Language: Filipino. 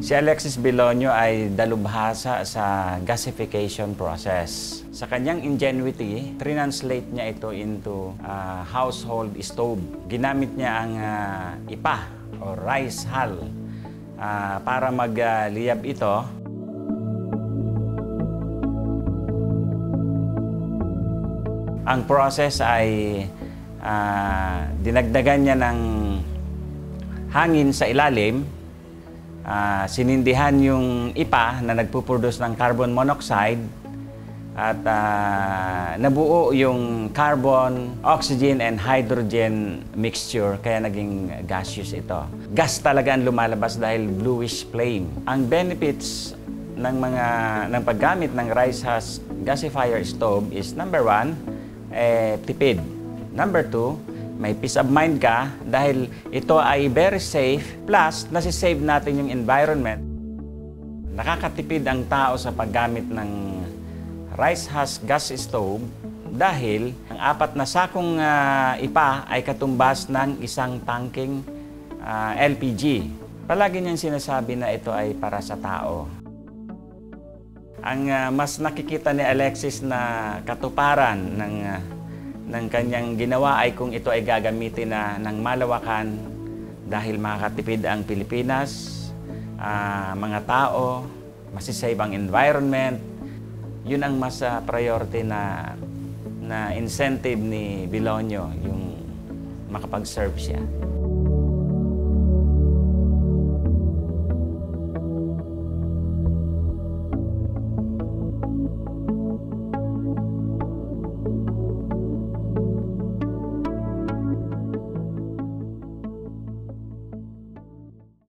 Si Alexis Bilonio ay dalubhasa sa gasification process. Sa kanyang ingenuity, translate niya ito into household stove. Ginamit niya ang ipa o rice hull para magliyab ito. Ang process ay dinagdagan niya ng hangin sa ilalim, sinindihan yung ipa na nagpuproduce ng carbon monoxide at nabuo yung carbon, oxygen, and hydrogen mixture kaya naging gaseous ito. Gas talaga ang lumalabas dahil bluish flame. Ang benefits ng paggamit ng rice husk gasifier stove is number 1, tipid. Number 2, may peace of mind ka dahil ito ay very safe, plus nasisave natin yung environment. Nakakatipid ang tao sa paggamit ng rice husk gas stove dahil ang 4 na sakong ipa ay katumbas ng isang tangking LPG. Palagi niyang sinasabi na ito ay para sa tao. Ang mas nakikita ni Alexis na katuparan ng kanyang ginawa ay kung ito ay gagamitin ng malawakan dahil makakatipid ang Pilipinas, mga tao, masisave ang environment. Yun ang mas priority na incentive ni Bilonio, yung makapag-serve siya.